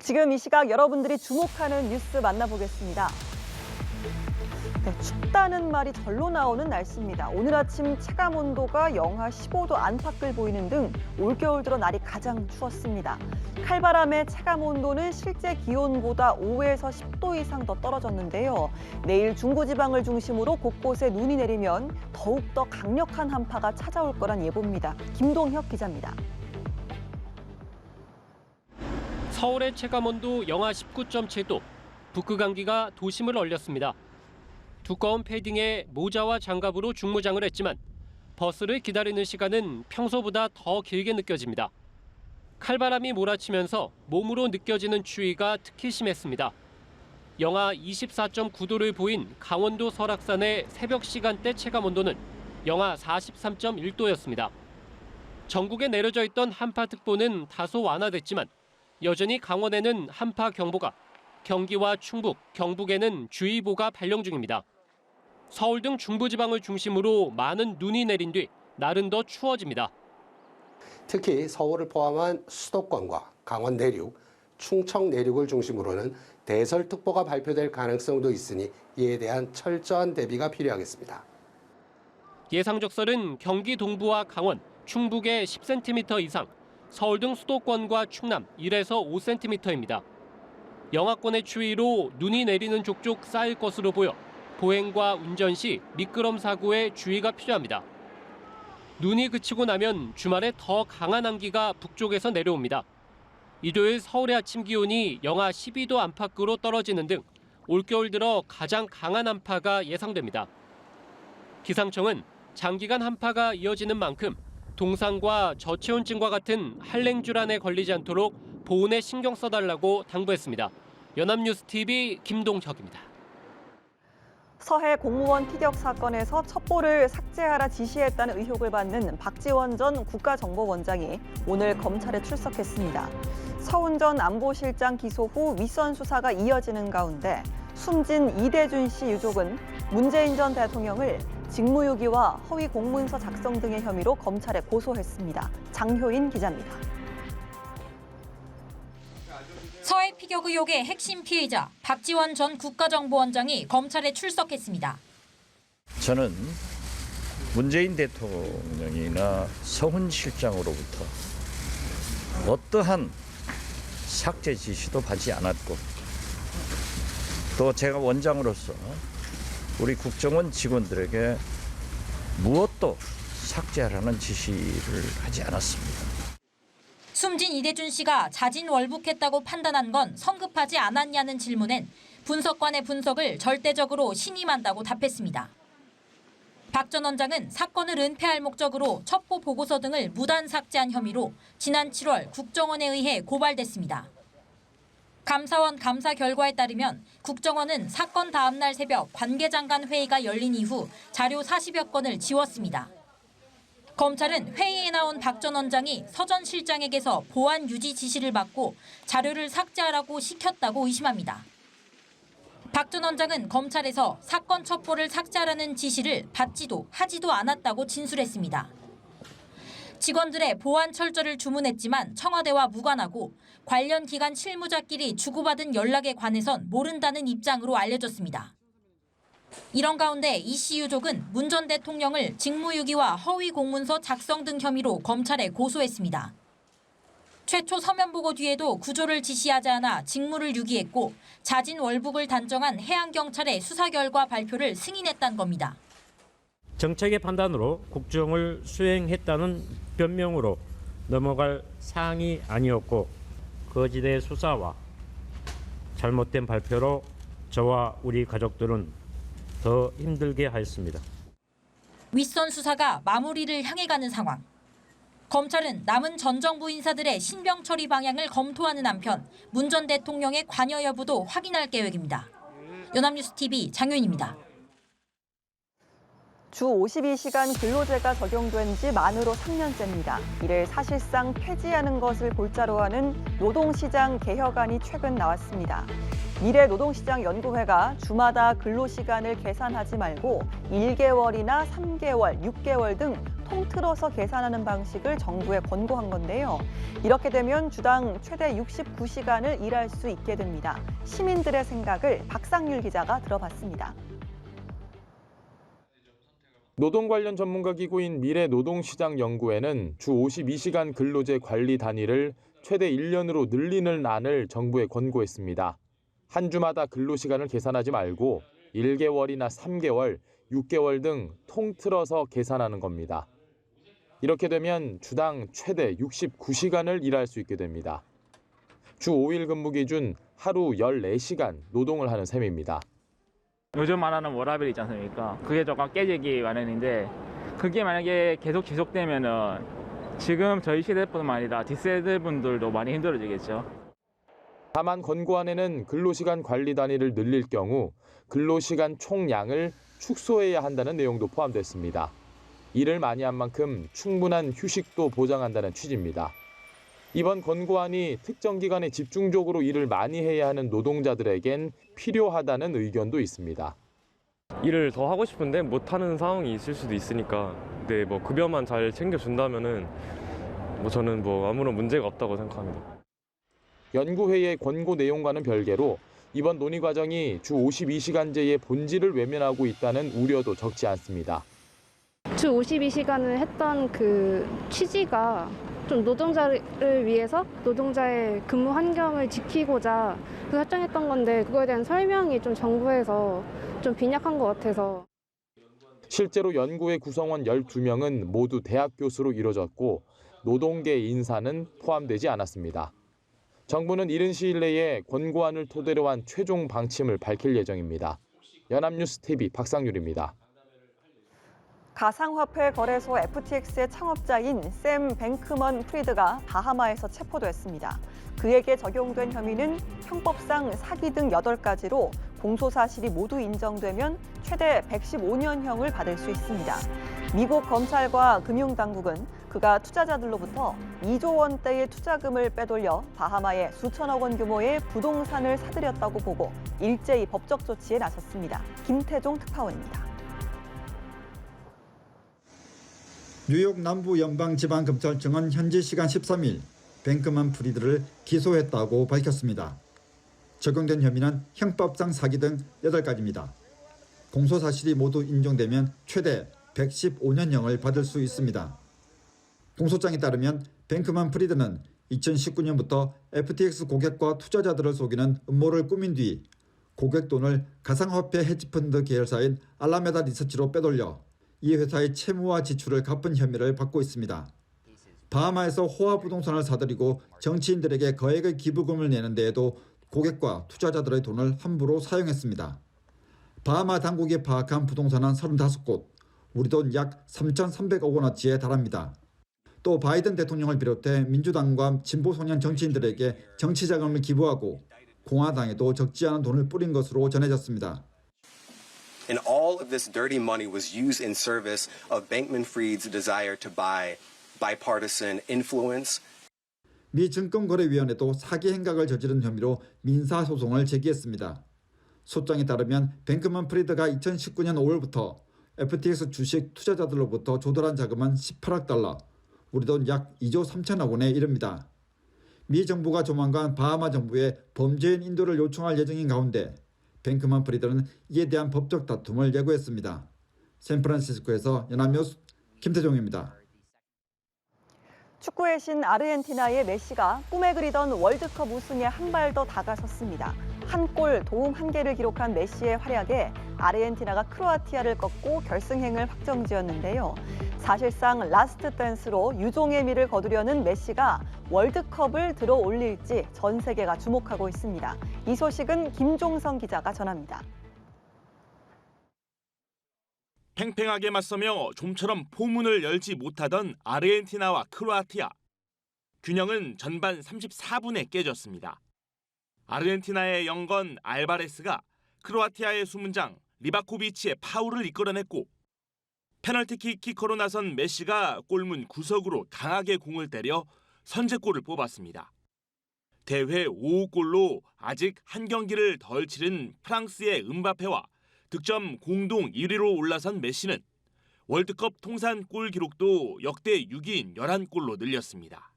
지금 이 시각 여러분들이 주목하는 뉴스 만나보겠습니다. 네, 춥다는 말이 절로 나오는 날씨입니다. 오늘 아침 체감온도가 영하 15도 안팎을 보이는 등 올겨울 들어 날이 가장 추웠습니다. 칼바람의 체감온도는 실제 기온보다 5에서 10도 이상 더 떨어졌는데요. 내일 중부지방을 중심으로 곳곳에 눈이 내리면 더욱더 강력한 한파가 찾아올 거란 예보입니다. 김동혁 기자입니다. 서울의 체감온도 영하 19.7도, 북극안개가 도심을 얼렸습니다. 두꺼운 패딩에 모자와 장갑으로 중무장을 했지만 버스를 기다리는 시간은 평소보다 더 길게 느껴집니다. 칼바람이 몰아치면서 몸으로 느껴지는 추위가 특히 심했습니다. 영하 24.9도를 보인 강원도 설악산의 새벽 시간대 체감온도는 영하 43.1도였습니다. 전국에 내려져 있던 한파특보는 다소 완화됐지만 여전히 강원에는 한파경보가, 경기와 충북, 경북에는 주의보가 발령 중입니다. 서울 등 중부지방을 중심으로 많은 눈이 내린 뒤 날은 더 추워집니다. 특히 서울을 포함한 수도권과 강원 내륙, 충청 내륙을 중심으로는 대설특보가 발표될 가능성도 있으니 이에 대한 철저한 대비가 필요하겠습니다. 예상 적설은 경기 동부와 강원, 충북에 10cm 이상, 서울 등 수도권과 충남 1에서 5cm입니다. 영하권의 추위로 눈이 내리는 족족 쌓일 것으로 보여 보행과 운전 시 미끄럼 사고에 주의가 필요합니다. 눈이 그치고 나면 주말에 더 강한 한기가 북쪽에서 내려옵니다. 일요일 서울의 아침 기온이 영하 12도 안팎으로 떨어지는 등 올겨울 들어 가장 강한 한파가 예상됩니다. 기상청은 장기간 한파가 이어지는 만큼 동상과 저체온증과 같은 한랭질환에 걸리지 않도록 보온에 신경 써달라고 당부했습니다. 연합뉴스TV 김동혁입니다. 서해 공무원 피격 사건에서 첩보를 삭제하라 지시했다는 의혹을 받는 박지원 전 국가정보원장이 오늘 검찰에 출석했습니다. 서훈 전 안보실장 기소 후 윗선 수사가 이어지는 가운데 숨진 이대준 씨 유족은 문재인 전 대통령을 직무유기와 허위 공문서 작성 등의 혐의로 검찰에 고소했습니다. 장효인 기자입니다. 서해 피격 의혹의 핵심 피해자 박지원 전 국가정보원장이 검찰에 출석했습니다. 저는 문재인 대통령이나 서훈 실장으로부터 어떠한 삭제 지시도 받지 않았고 또 제가 원장으로서 우리 국정원 직원들에게 무엇도 삭제하라는 지시를 하지 않았습니다. 숨진 이대준 씨가 자진월북했다고 판단한 건 성급하지 않았냐는 질문엔 분석관의 분석을 절대적으로 신임한다고 답했습니다. 박 전 원장은 사건을 은폐할 목적으로 첩보 보고서 등을 무단 삭제한 혐의로 지난 7월 국정원에 의해 고발됐습니다. 감사원 감사 결과에 따르면 국정원은 사건 다음 날 새벽 관계장관 회의가 열린 이후 자료 40여 건을 지웠습니다. 검찰은 회의에 나온 박 전 원장이 서 전 실장에게서 보안 유지 지시를 받고 자료를 삭제하라고 시켰다고 의심합니다. 박 전 원장은 검찰에서 사건 첩보를 삭제하라는 지시를 받지도 하지도 않았다고 진술했습니다. 직원들의 보안 철저를 주문했지만 청와대와 무관하고 관련 기관 실무자끼리 주고받은 연락에 관해선 모른다는 입장으로 알려졌습니다. 이런 가운데 이 씨 유족은 문 전 대통령을 직무유기와 허위 공문서 작성 등 혐의로 검찰에 고소했습니다. 최초 서면 보고 뒤에도 구조를 지시하지 않아 직무를 유기했고 자진 월북을 단정한 해양경찰의 수사 결과 발표를 승인했다는 겁니다. 정책의 판단으로 국정을 수행했다는 변명으로 넘어갈 사항이 아니었고 거짓의 수사와 잘못된 발표로 저와 우리 가족들은 더 힘들게 하였습니다. 윗선 수사가 마무리를 향해 가는 상황. 검찰은 남은 전 정부 인사들의 신병 처리 방향을 검토하는 한편 문 전 대통령의 관여 여부도 확인할 계획입니다. 연합뉴스TV 장효인입니다. 주 52시간 근로제가 적용된 지 만으로 3년째입니다. 이를 사실상 폐지하는 것을 골자로 하는 노동시장 개혁안이 최근 나왔습니다. 미래노동시장연구회가 주마다 근로시간을 계산하지 말고 1개월이나 3개월, 6개월 등 통틀어서 계산하는 방식을 정부에 권고한 건데요. 이렇게 되면 주당 최대 69시간을 일할 수 있게 됩니다. 시민들의 생각을 박상률 기자가 들어봤습니다. 노동 관련 전문가 기구인 미래노동시장연구회는 주 52시간 근로제 관리 단위를 최대 1년으로 늘리는 안을 정부에 권고했습니다. 한 주마다 근로시간을 계산하지 말고 1개월이나 3개월, 6개월 등 통틀어서 계산하는 겁니다. 이렇게 되면 주당 최대 69시간을 일할 수 있게 됩니다. 주 5일 근무 기준 하루 14시간 노동을 하는 셈입니다. 요즘 말하는 워라밸 있지 않습니까? 그게 조금 깨지기 마련인데 그게 만약에 계속 지속되면은 지금 저희 세대뿐만 아니라 뒷세대 분들도 많이 힘들어지겠죠. 다만 권고안에는 근로시간 관리 단위를 늘릴 경우 근로시간 총량을 축소해야 한다는 내용도 포함됐습니다. 일을 많이 한 만큼 충분한 휴식도 보장한다는 취지입니다. 이번 권고안이 특정 기간에 집중적으로 일을 많이 해야 하는 노동자들에겐 필요하다는 의견도 있습니다. 일을 더 하고 싶은데 못하는 상황이 있을 수도 있으니까 근데 뭐 급여만 잘 챙겨준다면은 저는 아무런 문제가 없다고 생각합니다. 연구회의 권고 내용과는 별개로 이번 논의 과정이 주 52시간제의 본질을 외면하고 있다는 우려도 적지 않습니다. 주 52시간을 했던 그 취지가 좀 노동자를 위해서 노동자의 근무 환경을 지키고자 설정했던 건데 그거에 대한 설명이 좀 정부에서 좀 빈약한 것 같아서. 실제로 연구회 구성원 12명은 모두 대학 교수로 이뤄졌고 노동계 인사는 포함되지 않았습니다. 정부는 이른 시일 내에 권고안을 토대로 한 최종 방침을 밝힐 예정입니다. 연합뉴스 TV 박상률입니다. 가상화폐 거래소 FTX의 창업자인 샘 뱅크먼 프리드가 바하마에서 체포됐습니다. 그에게 적용된 혐의는 형법상 사기 등 8가지로 공소 사실이 모두 인정되면 최대 115년형을 받을 수 있습니다. 미국 검찰과 금융당국은 그가 투자자들로부터 2조 원대의 투자금을 빼돌려 바하마에 수천억 원 규모의 부동산을 사들였다고 보고 일제히 법적 조치에 나섰습니다. 김태종 특파원입니다. 뉴욕 남부연방지방검찰청은 현지 시간 13일 뱅크먼 프리드를 기소했다고 밝혔습니다. 적용된 혐의는 형법상 사기 등 8가지입니다. 공소사실이 모두 인정되면 최대 115년형을 받을 수 있습니다. 공소장에 따르면 뱅크먼 프리드는 2019년부터 FTX 고객과 투자자들을 속이는 음모를 꾸민 뒤 고객 돈을 가상화폐 헤지펀드 계열사인 알라메다 리서치로 빼돌려 이 회사의 채무와 지출을 갚은 혐의를 받고 있습니다. 바하마에서 호화 부동산을 사들이고 정치인들에게 거액의 기부금을 내는 데에도 고객과 투자자들의 돈을 함부로 사용했습니다. 바하마 당국이 파악한 부동산은 35곳, 우리 돈 약 3,300억 원어치에 달합니다. 또 바이든 대통령을 비롯해 민주당과 진보소년 정치인들에게 정치자금을 기부하고 공화당에도 적지 않은 돈을 뿌린 것으로 전해졌습니다. And all of this dirty money was used in service of Bankman-Fried's desire to buy bipartisan influence. 미 증권거래위원회도 사기 행각을 저지른 혐의로 민사소송을 제기했습니다. 소장에 따르면 뱅크먼 프리드가 2019년 5월부터 FTX 주식 투자자들로부터 조달한 자금은 18억 달러, 우리 돈 약 2조 3천억 원에 이릅니다. 미 정부가 조만간 바하마 정부에 범죄인 인도를 요청할 예정인 가운데 뱅크먼 프리드는 이에 대한 법적 다툼을 예고했습니다. 샌프란시스코에서 연합뉴스 김태종입니다. 축구의 신 아르헨티나의 메시가 꿈에 그리던 월드컵 우승에 한 발 더 다가섰습니다. 한 골 도움 1개를 기록한 메시의 활약에 아르헨티나가 크로아티아를 꺾고 결승행을 확정지었는데요. 사실상 라스트 댄스로 유종의 미를 거두려는 메시가 월드컵을 들어올릴지 전 세계가 주목하고 있습니다. 이 소식은 김종성 기자가 전합니다. 팽팽하게 맞서며 좀처럼 포문을 열지 못하던 아르헨티나와 크로아티아. 균형은 전반 34분에 깨졌습니다. 아르헨티나의 영건 알바레스가 크로아티아의 수문장 리바코비치의 파울을 이끌어냈고 페널티킥 키커로 나선 메시가 골문 구석으로 강하게 공을 때려 선제골을 뽑았습니다. 대회 5호 골로 아직 한 경기를 덜 치른 프랑스의 음바페와 득점 공동 1위로 올라선 메시는 월드컵 통산 골 기록도 역대 6위인 11골로 늘렸습니다.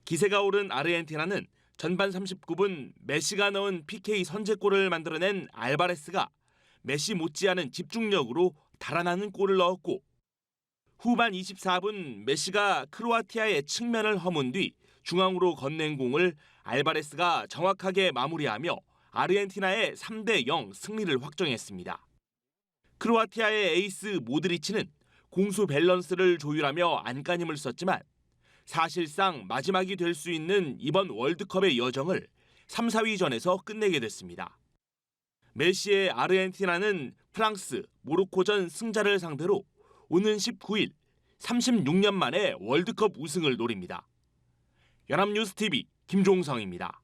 기세가 오른 아르헨티나는 전반 39분 메시가 넣은 PK 선제골을 만들어낸 알바레스가 메시 못지않은 집중력으로 달아나는 골을 넣었고, 후반 24분 메시가 크로아티아의 측면을 허문 뒤 중앙으로 건넨 공을 알바레스가 정확하게 마무리하며 아르헨티나의 3대0 승리를 확정했습니다. 크로아티아의 에이스 모드리치는 공수 밸런스를 조율하며 안간힘을 썼지만 사실상 마지막이 될 수 있는 이번 월드컵의 여정을 3, 4위전에서 끝내게 됐습니다. 메시의 아르헨티나는 프랑스, 모로코전 승자를 상대로 오는 19일 36년 만에 월드컵 우승을 노립니다. 연합뉴스TV 김종성입니다.